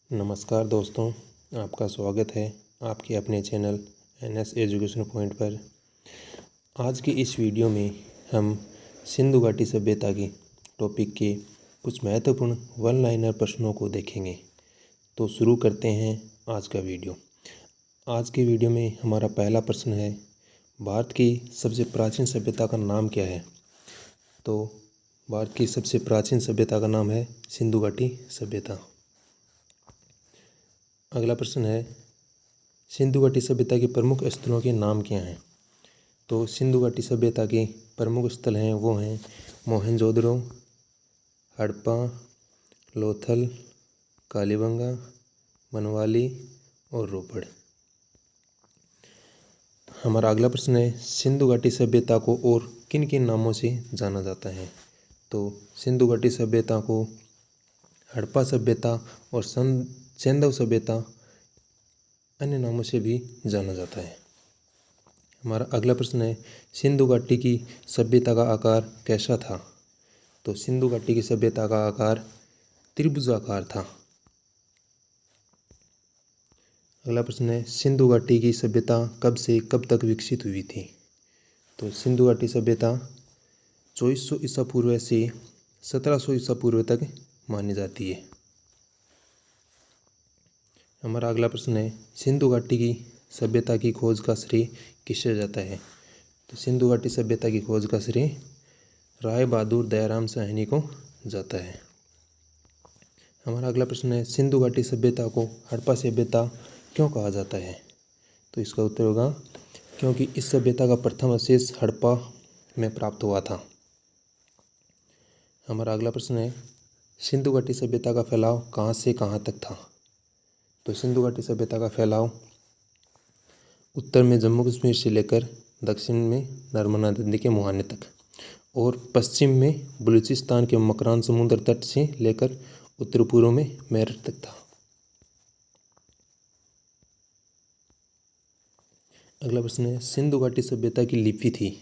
नमस्कार दोस्तों, आपका स्वागत है आपके अपने चैनल NS एजुकेशन पॉइंट पर। आज की इस वीडियो में हम सिंधु घाटी सभ्यता की टॉपिक के कुछ महत्वपूर्ण वन लाइनर प्रश्नों को देखेंगे। तो शुरू करते हैं आज का वीडियो। आज के वीडियो में हमारा पहला प्रश्न है, भारत की सबसे प्राचीन सभ्यता का नाम क्या है? तो भारत की सबसे प्राचीन सभ्यता का नाम है सिंधु घाटी सभ्यता। अगला प्रश्न है, सिंधु घाटी सभ्यता के प्रमुख स्थलों के नाम क्या हैं? तो सिंधु घाटी सभ्यता के प्रमुख स्थल हैं वो हैं मोहनजोदड़ो, हड़प्पा, लोथल, कालीबंगा, मनवाली और रोपड़। हमारा अगला प्रश्न है, सिंधु घाटी सभ्यता को और किन किन नामों से जाना जाता है? तो सिंधु घाटी सभ्यता को हड़प्पा सभ्यता और सैंधव सभ्यता अन्य नामों से भी जाना जाता है। हमारा अगला प्रश्न है, सिंधु घाटी की सभ्यता का आकार कैसा था? तो सिंधु घाटी की सभ्यता का आकार त्रिभुजाकार था। अगला प्रश्न है, सिंधु घाटी की सभ्यता कब से कब तक विकसित हुई थी? तो सिंधु घाटी सभ्यता 2400 ईसा पूर्व से 1700 ईसा पूर्व तक मानी जाती है। हमारा अगला प्रश्न है, सिंधु घाटी की सभ्यता की खोज का श्रेय किसे जाता है? तो सिंधु घाटी सभ्यता की खोज का श्रेय राय बहादुर दयाराम साहनी को जाता है। हमारा अगला प्रश्न है, सिंधु घाटी सभ्यता को हड़प्पा सभ्यता क्यों कहा जाता है? तो इसका उत्तर होगा क्योंकि इस सभ्यता का प्रथम अवशेष हड़प्पा में प्राप्त हुआ था। हमारा अगला प्रश्न है, सिंधु घाटी सभ्यता का फैलाव कहाँ से कहाँ तक था? तो सिंधु घाटी सभ्यता का फैलाव उत्तर में जम्मू कश्मीर से लेकर दक्षिण में नर्मदा नदी के मुहाने तक और पश्चिम में बलूचिस्तान के मकरान समुद्र तट से लेकर उत्तर पूर्व में मेरठ तक था। अगला प्रश्न है, सिंधु घाटी सभ्यता की लिपि थी।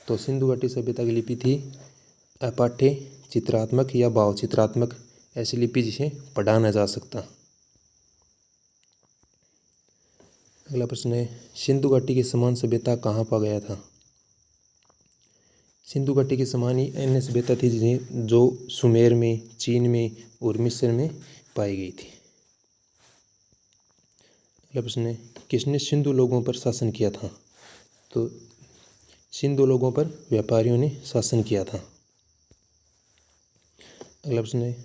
तो सिंधु घाटी सभ्यता की लिपि थी अपाठ्य, चित्रात्मक या भाव चित्रात्मक, ऐसी लिपि जिसे पढ़ा न जा सकता। अगला प्रश्न है, सिंधु घाटी के समान सभ्यता कहाँ पा गया था? सिंधु घाटी के समान ही अन्य सभ्यता थी जिन्हें जो सुमेर में, चीन में और मिस्र में पाई गई थी। अगला प्रश्न है, किसने सिंधु लोगों पर शासन किया था? तो सिंधु लोगों पर व्यापारियों ने शासन किया था। अगला प्रश्न है,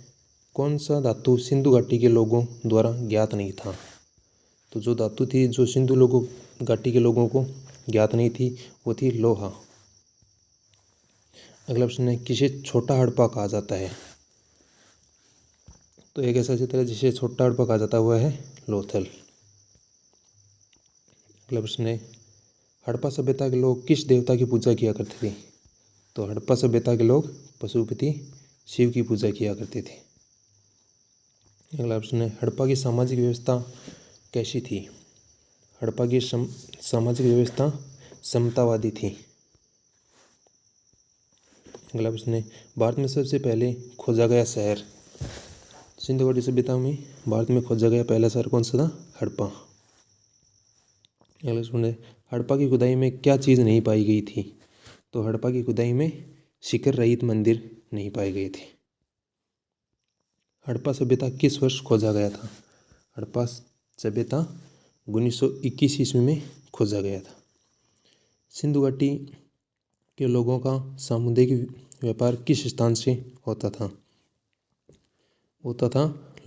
कौन सा धातु सिंधु घाटी के लोगों द्वारा ज्ञात नहीं था? तो जो धातु थी जो सिंधु लोगों घाटी के लोगों को ज्ञात नहीं थी वो थी लोहा। अगला प्रश्न है, किसे छोटा हड़प्पा कहा जाता है? तो एक ऐसा क्षेत्र है जिसे छोटा हड़प्पा कहा जाता है वह है लोथल। अगला प्रश्न है, हड़प्पा सभ्यता के लोग किस देवता की पूजा किया करते थे? तो हड़प्पा सभ्यता के लोग पशुपति शिव की पूजा किया करते थे। अगला प्रश्न है, हड़प्पा की सामाजिक व्यवस्था कैसी थी? हड़प्पा की सामाजिक व्यवस्था समतावादी थी। अगला प्रश्न है, भारत में सबसे पहले खोजा गया शहर? सिंधु घाटी सभ्यता में भारत में खोजा गया पहला शहर कौन सा था? हड़प्पा। अगला प्रश्न है, हड़प्पा की खुदाई में क्या चीज़ नहीं पाई गई थी? तो हड़प्पा की खुदाई में शिखर रहित मंदिर नहीं पाए गए थे। हड़प्पा सभ्यता किस वर्ष खोजा गया था? हड़प्पा सभ्यता 1921 ईस्वी में खोजा गया था। सिंधु घाटी के लोगों का सामुदायिक व्यापार किस स्थान से होता था?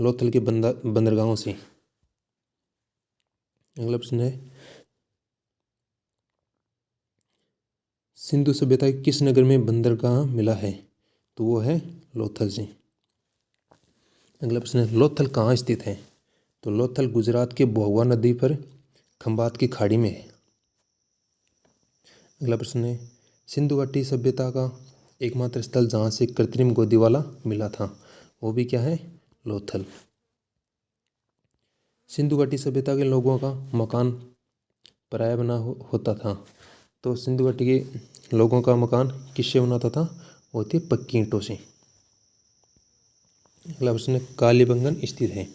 लोथल के बंदरगाहों से। अगला प्रश्न है, सिंधु सभ्यता के किस नगर में बंदरगाह मिला है? तो वो है लोथल से। अगला प्रश्न है, लोथल कहाँ स्थित है? तो लोथल गुजरात के भोगवा नदी पर खंबात की खाड़ी में है। अगला प्रश्न है, सिंधु घाटी सभ्यता का एकमात्र स्थल जहाँ से कृत्रिम गोदीवाला मिला था वो भी क्या है? लोथल। सिंधु घाटी सभ्यता के लोगों का मकान पराया बना होता था। तो सिंधु घाटी के लोगों का मकान किससे बनाता था? वो थी पक्की ईंटों से। अगला प्रश्न है, कालीबंगन स्थित है?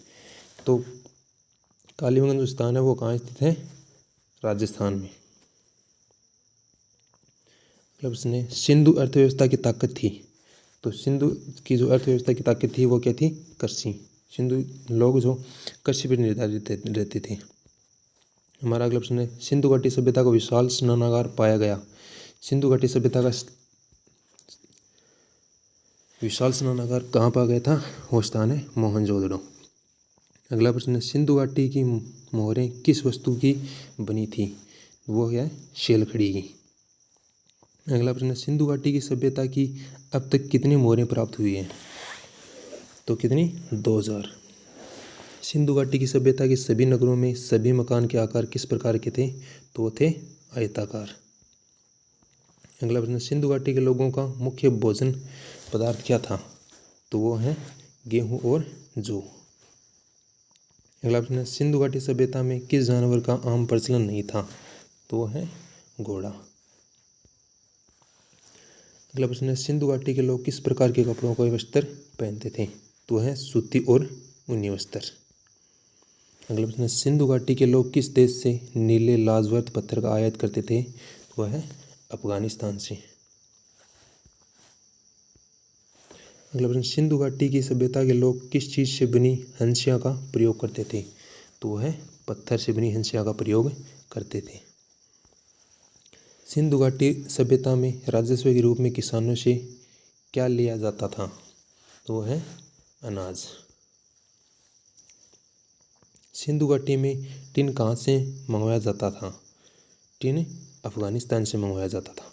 तो कालीबंगा जो स्थान है वो कहाँ स्थित है? राजस्थान में। अगला प्रश्न है, सिंधु अर्थव्यवस्था की ताकत थी। तो सिंधु की जो अर्थव्यवस्था की ताकत थी वो क्या थी? कृषि। सिंधु लोग जो कृषि पर निर्धारित रहते थे। हमारा अगला प्रश्न है, सिंधु घाटी सभ्यता का विशाल स्नानागार पाया गया। सिंधु घाटी सभ्यता का विशाल स्नानागार कहाँ पाया गया था? वो स्थान है मोहनजोदड़ो। अगला प्रश्न है, सिंधु घाटी की मोहरें किस वस्तु की बनी थी? वो है शेलखड़ी की। अगला प्रश्न है, सिंधु घाटी की सभ्यता की अब तक कितनी मोहरें प्राप्त हुई हैं? तो कितनी? 2000। सिंधु घाटी की सभ्यता के सभी नगरों में सभी मकान के आकार किस प्रकार के थे? तो वो थे आयताकार। अगला प्रश्न, सिंधु घाटी के लोगों का मुख्य भोजन पदार्थ क्या था? तो वो है गेहूं और जौ। अगला प्रश्न, सिंधु घाटी सभ्यता में किस जानवर का आम प्रचलन नहीं था? तो वो है घोड़ा। अगला प्रश्न है, सिंधु घाटी के लोग किस प्रकार के कपड़ों का वस्त्र पहनते थे? तो है सूती और ऊनी वस्त्र। अगला प्रश्न है, सिंधु घाटी के लोग किस देश से नीले लाजवर्त पत्थर का आयात करते थे? तो है अफगानिस्तान से। अगला प्रश्न, सिंधु घाटी की सभ्यता के लोग किस चीज़ से बनी हंसिया का प्रयोग करते थे? तो वह है पत्थर से बनी हंसिया का प्रयोग करते थे। सिंधु घाटी सभ्यता में राजस्व के रूप में किसानों से क्या लिया जाता था? तो वह है अनाज। सिंधु घाटी में टिन कहाँ से मंगवाया जाता था? टिन अफगानिस्तान से मंगवाया जाता था।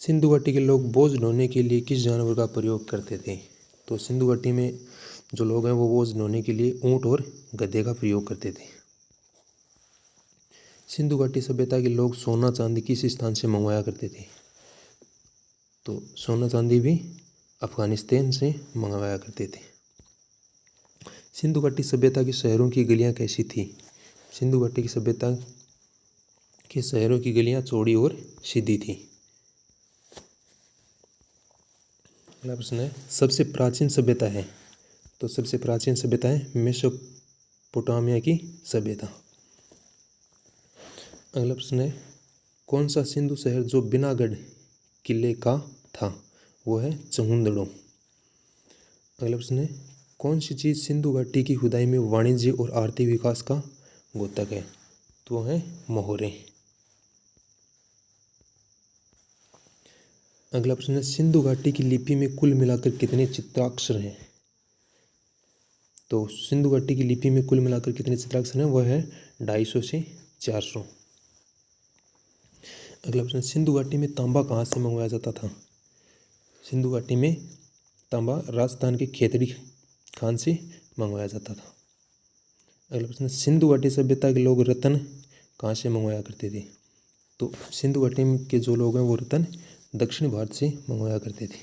सिंधु घाटी के लोग बोझ ढोने के लिए किस जानवर का प्रयोग करते थे? तो सिंधु घाटी में जो लोग हैं वो बोझ ढोने के लिए ऊंट और गधे का प्रयोग करते थे। सिंधु घाटी सभ्यता के लोग सोना चांदी किस स्थान से मंगवाया करते थे? तो सोना चांदी भी अफगानिस्तान से मंगवाया करते थे। सिंधु घाटी सभ्यता के शहरों की गलियां कैसी थी? सिंधु घाटी की सभ्यता के शहरों की गलियां चौड़ी और सीधी थी। अगला प्रश्न है, सबसे प्राचीन सभ्यता है। तो सबसे प्राचीन सभ्यता है मेसोपोटामिया की सभ्यता। अगला प्रश्न है, कौन सा सिंधु शहर जो बिना गढ़ किले का था? वो है चहुंदड़ो। अगला प्रश्न है, कौन सी चीज़ सिंधु घाटी की खुदाई में वाणिज्य और आर्थिक विकास का द्योतक है? तो है मोहरे। अगला प्रश्न है, सिंधु घाटी की लिपि में कुल मिलाकर कितने चित्राक्षर हैं? तो सिंधु घाटी की लिपि में कुल मिलाकर कितने चित्राक्षर हैं? वह है 250 से 400। अगला प्रश्न, सिंधु घाटी में तांबा कहाँ से मंगवाया जाता था? सिंधु घाटी में तांबा राजस्थान के खेतड़ी खान से मंगवाया जाता था। अगला प्रश्न, सिंधु घाटी सभ्यता के लोग रत्न कहाँ से मंगवाया करते थे? तो सिंधु घाटी के जो लोग हैं वो रत्न दक्षिण भारत से मंगवाया करते थे।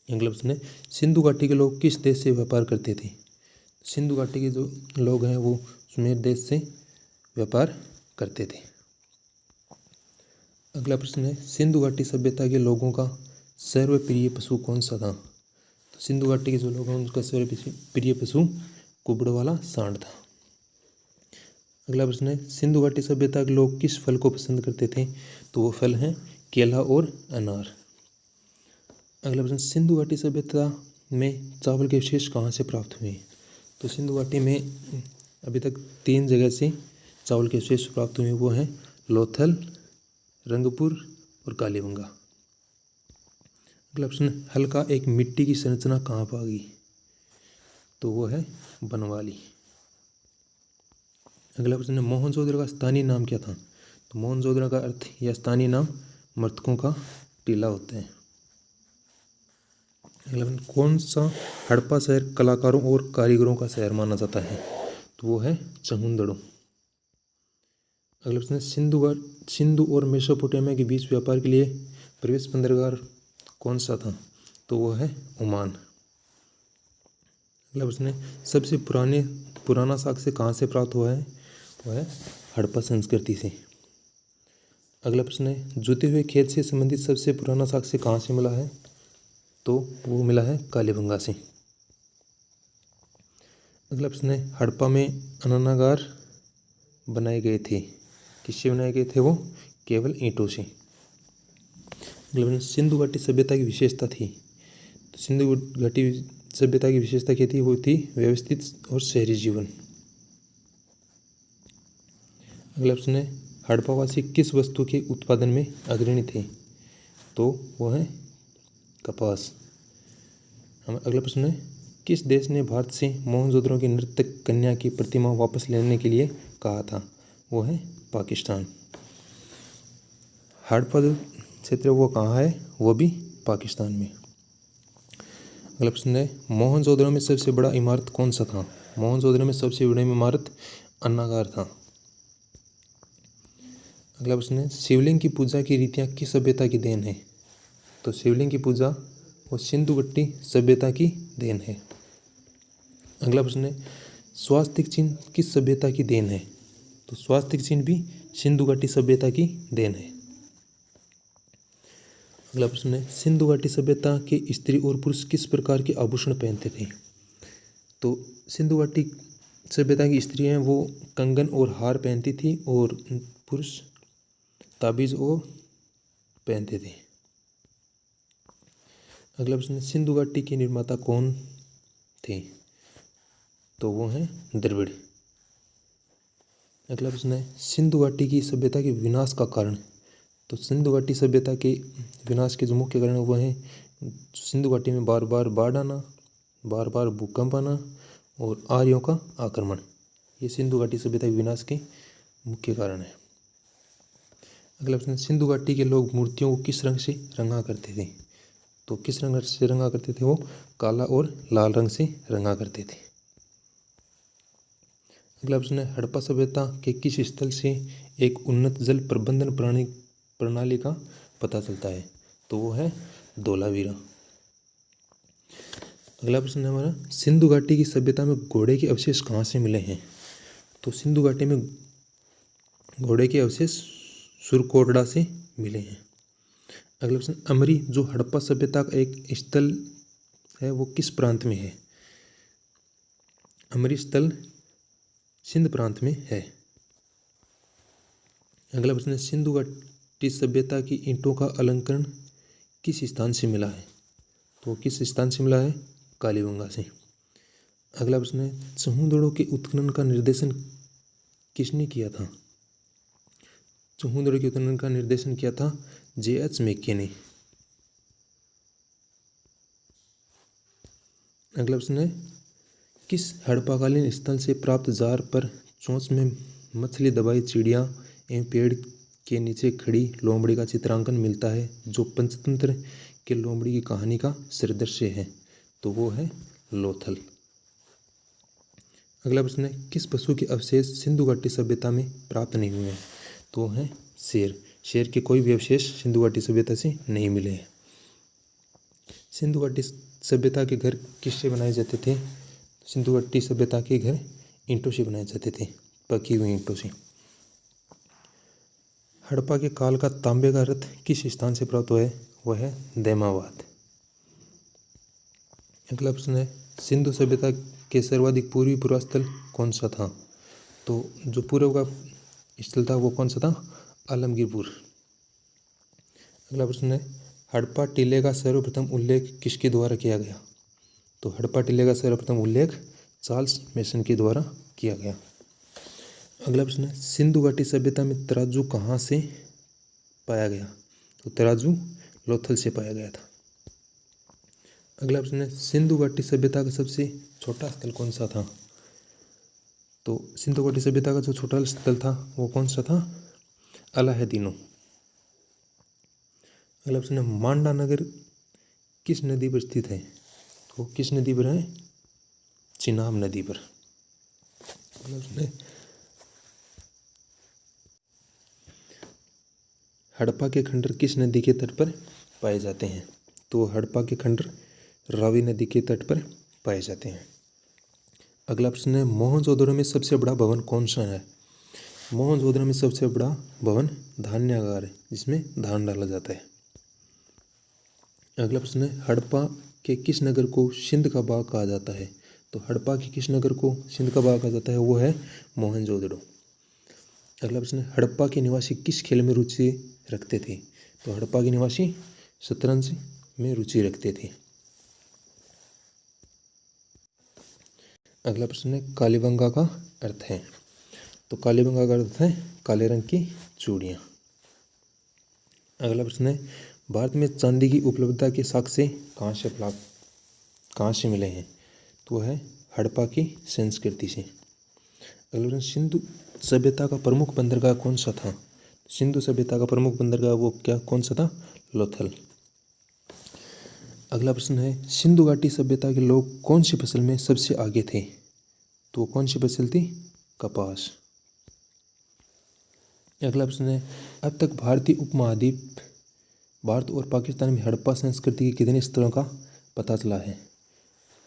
अगला प्रश्न है, सिंधु घाटी के लोग किस देश से व्यापार करते थे? सिंधु घाटी के जो लोग हैं वो सुमेर देश से व्यापार करते थे। अगला प्रश्न है, सिंधु घाटी सभ्यता के लोगों का सर्वप्रिय पशु कौन सा था? तो सिंधु घाटी के जो लोग हैं उनका सर्वप्रिय पशु कुबड़ वाला सांड था। अगला प्रश्न है, सिंधु घाटी सभ्यता के लोग किस फल को पसंद करते थे? तो वो फल हैं केला और अनार। अगला प्रश्न, सिंधु घाटी सभ्यता में चावल के अवशेष कहाँ से प्राप्त हुए? तो सिंधु घाटी में अभी तक 3 जगह से चावल के अवशेष प्राप्त हुए, वो हैं लोथल, रंगपुर और कालीबंगा। अगला प्रश्न, हल का एक मिट्टी की संरचना कहाँ पाई? तो वो है बनवाली। अगला प्रश्न है, मोहनजोदड़ो का स्थानीय नाम क्या था? तो मोहनजोदड़ो का अर्थ या स्थानीय नाम मृतकों का टीला होता है। अगला प्रश्न, कौन सा हड़प्पा शहर कलाकारों और कारीगरों का शहर माना जाता है? तो वो है चहुंदड़ो। अगला प्रश्न, सिंधु और मेसोपोटामिया के बीच व्यापार के लिए प्रवेश बंदरगाह कौन सा था? तो वो है ओमान। अगला प्रश्न है, सबसे पुराना साक्ष्य कहाँ से प्राप्त हुआ है? वह है हड़प्पा संस्कृति से। अगला प्रश्न है, जुते हुए खेत से संबंधित सबसे पुराना साक्ष्य कहाँ से मिला है? तो वो मिला है कालीबंगा से। अगला प्रश्न है, हड़प्पा में अन्नागार बनाए गए थे, किससे बनाए गए थे वो? केवल ईंटों से। अगला प्रश्न, सिंधु घाटी सभ्यता की विशेषता थी, तो सिंधु घाटी सभ्यता की विशेषता क्या थी? वो थी व्यवस्थित और शहरी जीवन। अगला प्रश्न है, हड़प्पावासी किस वस्तु के उत्पादन में अग्रणी थे? तो वो है कपास। अगला प्रश्न है, किस देश ने भारत से मोहनजोदड़ो की नृत्य कन्या की प्रतिमा वापस लेने के लिए कहा था? वो है पाकिस्तान। हड़प्पा जो क्षेत्र वो कहाँ है? वो भी पाकिस्तान में। अगला प्रश्न है, मोहनजोदड़ो में सबसे बड़ा इमारत कौन सा था? मोहनजोदड़ो में सबसे बड़ी इमारत अन्नागार था। अगला प्रश्न है, शिवलिंग की पूजा की रीतियाँ किस सभ्यता की देन है? तो शिवलिंग की पूजा वो सिंधु घाटी सभ्यता की देन है। अगला प्रश्न है, स्वास्तिक चिन्ह किस सभ्यता की देन है? तो स्वास्तिक चिन्ह भी सिंधु घाटी सभ्यता की देन है। अगला प्रश्न है, सिंधु घाटी सभ्यता के स्त्री और पुरुष किस प्रकार के आभूषण पहनते थे? तो सिंधु घाटी सभ्यता की स्त्रियां वो कंगन और हार पहनती थी और पुरुष ताबीज वो पहनते थे। अगला प्रश्न है, सिंधु घाटी के निर्माता कौन थे? तो वो हैं द्रविड़। अगला प्रश्न है, सिंधु घाटी की सभ्यता के विनाश का कारण? तो सिंधु घाटी सभ्यता के विनाश के जो मुख्य कारण वो हैं, सिंधु घाटी में बार बार बाढ़ आना, बार बार भूकंप आना और आर्यों का आक्रमण, ये सिंधु घाटी सभ्यता के विनाश के मुख्य कारण है। अगला प्रश्न, सिंधु घाटी के लोग मूर्तियों को किस रंग से रंगा करते थे? तो किस रंग से रंगा करते थे? वो काला और लाल रंग से रंगा करते थे। अगला प्रश्न है, हड़प्पा सभ्यता के किस स्थल से एक उन्नत जल प्रबंधन प्रणाली का पता चलता है? तो वो है धोलावीरा। अगला प्रश्न है हमारा, सिंधु घाटी की सभ्यता में घोड़े के अवशेष कहाँ से मिले हैं? तो सिंधु घाटी में घोड़े के अवशेष सुरकोटड़ा से मिले हैं। अगला प्रश्न, अमरी जो हड़प्पा सभ्यता का एक स्थल है वो किस प्रांत में है? अमरी स्थल सिंध प्रांत में है। अगला प्रश्न है, सिंधु घाटी सभ्यता की ईंटों का अलंकरण किस स्थान से मिला है? तो किस स्थान से मिला है? कालीबंगा से। अगला प्रश्न है, चहूदड़ो के उत्खनन का निर्देशन किसने किया था? चहूदड़ो के उत्खनन का निर्देशन किया था J.H. मैके ने। अगला प्रश्न है, किस हड़प्पाकालीन स्थल से प्राप्त जार पर चोंच में मछली दबाई चिड़िया एवं पेड़ के नीचे खड़ी लोमड़ी का चित्रांकन मिलता है जो पंचतंत्र के लोमड़ी की कहानी का सदृश्य है? तो वो है लोथल। अगला प्रश्न है, किस पशु के अवशेष सिंधु घाटी सभ्यता में प्राप्त नहीं हुए हैं? तो वो है शेर। शेर के कोई भी अवशेष सिंधु घाटी सभ्यता से नहीं मिले हैं। सिंधु घाटी सभ्यता के घर किससे बनाए जाते थे? सिंधु घाटी सभ्यता के घर ईंटों से बनाए जाते थे, पकी हुई ईंटों से। हड़प्पा के काल का तांबे का रथ किस स्थान से प्राप्त हुआ है? वह है दैमाबाद। अगला प्रश्न है, सिंधु सभ्यता के सर्वाधिक पूर्वी पुरास्थल कौन सा था? तो जो पूर्व का स्थल था वो कौन सा था? आलमगीरपुर। अगला प्रश्न है, हड़प्पा टीले का सर्वप्रथम उल्लेख किसके द्वारा किया गया? तो हड़प्पा टीले का सर्वप्रथम उल्लेख चार्ल्स मेसन के द्वारा किया गया। अगला प्रश्न है, सिंधु घाटी सभ्यता में तराजू कहाँ से पाया गया? तो तराजू लोथल से पाया गया था। अगला प्रश्न है, सिंधु घाटी सभ्यता का सबसे छोटा स्थल कौन सा था? तो सिंधु घाटी सभ्यता का जो छोटा स्थल था वो कौन सा था? अलाहदीनो। अगला प्रश्न है, मांडा नगर किस नदी पर स्थित है? तो किस नदी पर है? चिनाब नदी पर। अगला प्रश्न है, हड़प्पा के खंडर किस नदी के तट पर पाए जाते हैं? तो हड़प्पा के खंडर रावी नदी के तट पर पाए जाते हैं। अगला प्रश्न है, मोहनजोदड़ो में सबसे बड़ा भवन कौन सा है? मोहनजोदड़ो में सबसे बड़ा भवन धान्यागार है जिसमें धान डाला जाता है। अगला प्रश्न है, हड़प्पा के किस नगर को सिंध का बाग कहा जाता है? तो हड़प्पा के किस नगर को सिंध का बाग कहा जाता है? वो है मोहनजोदड़ो। अगला प्रश्न है, हड़प्पा के निवासी किस खेल में रुचि रखते थे? तो हड़प्पा के निवासी शतरंज में रुचि रखते थे। अगला प्रश्न है, कालीबंगा का अर्थ है? तो कालीबंगा का अर्थ है काले रंग की चूड़ियाँ। अगला प्रश्न है, भारत में चांदी की उपलब्धता के साक्ष्य कहाँ से मिले हैं? तो वह है हड़प्पा की संस्कृति से। अगला प्रश्न, सिंधु सभ्यता का प्रमुख बंदरगाह कौन सा था? सिंधु सभ्यता का प्रमुख बंदरगाह वो कौन सा था? लोथल। अगला प्रश्न है, सिंधु घाटी सभ्यता के लोग कौन सी फसल में सबसे आगे थे? तो कौन सी फसल थी? कपास। अगला प्रश्न है, अब तक भारतीय उपमहाद्वीप भारत और पाकिस्तान में हड़प्पा संस्कृति के कितने स्तरों का पता चला है?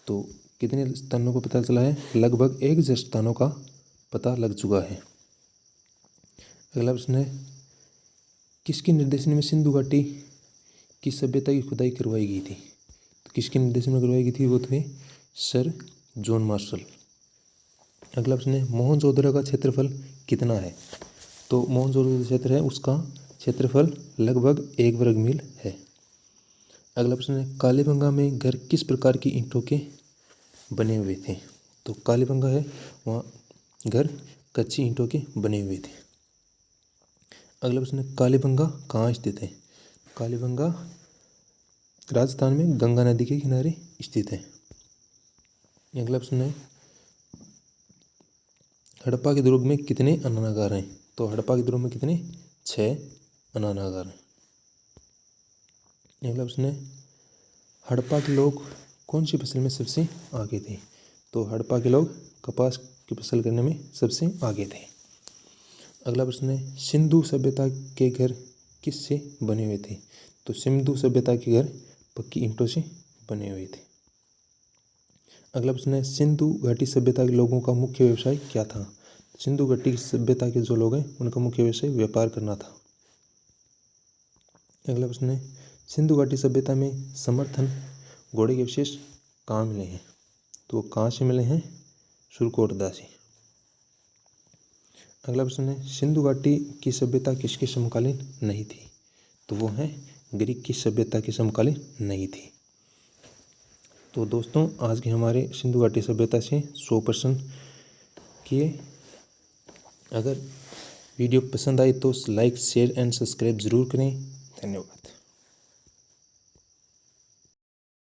तो कितने स्थानों को पता चला है? लगभग 1000 स्थानों का पता लग चुका है। अगला प्रश्न है, किसके निर्देशन में सिंधु घाटी की सभ्यता की खुदाई करवाई गई थी? तो किसके निर्देशन में करवाई गई थी? वो थे सर जॉन मार्शल। अगला प्रश्न है, मोहनजोदड़ो का क्षेत्रफल कितना है? तो मोहनजोदड़ो क्षेत्र है उसका क्षेत्रफल लगभग 1 वर्ग मील है। अगला प्रश्न है, कालीबंगा में घर किस प्रकार की ईंटों के बने हुए थे? तो कालीबंगा है वहाँ घर कच्ची ईंटों के बने हुए थे। अगला प्रश्न है, कालीबंगा कहाँ स्थित है? कालीबंगा राजस्थान में गंगा नदी के किनारे स्थित है। अगला प्रश्न है, हड़प्पा के दुर्ग में कितने अन्नागार हैं? तो हड़प्पा के दुर्ग में कितने? 6 अन्नागार हैं। अगला प्रश्न है, हड़प्पा के लोग कौन सी फसल में सबसे आगे थे? तो हड़प्पा के लोग कपास की फसल करने में सबसे आगे थे। अगला प्रश्न है, सिंधु सभ्यता के घर किससे बने हुए थे? तो सिंधु सभ्यता के घर पक्की ईंटों से बने हुए थे। अगला प्रश्न है, सिंधु घाटी सभ्यता के लोगों का मुख्य व्यवसाय क्या था? सिंधु घाटी सभ्यता के जो लोग हैं उनका मुख्य व्यवसाय व्यापार करना था। अगला प्रश्न है, सिंधु घाटी सभ्यता में समर्थन घोड़े के अवशेष कहाँ मिले हैं? तो कहाँ से मिले हैं? सुरकोटदा से। अगला प्रश्न है, सिंधु घाटी की सभ्यता किसके समकालीन नहीं थी? तो वो है ग्रीक की सभ्यता के समकालीन नहीं थी। तो दोस्तों, आज के हमारे सिंधु घाटी सभ्यता से 100 प्रश्न किए। अगर वीडियो पसंद आई तो लाइक शेयर एंड सब्सक्राइब ज़रूर करें। धन्यवाद।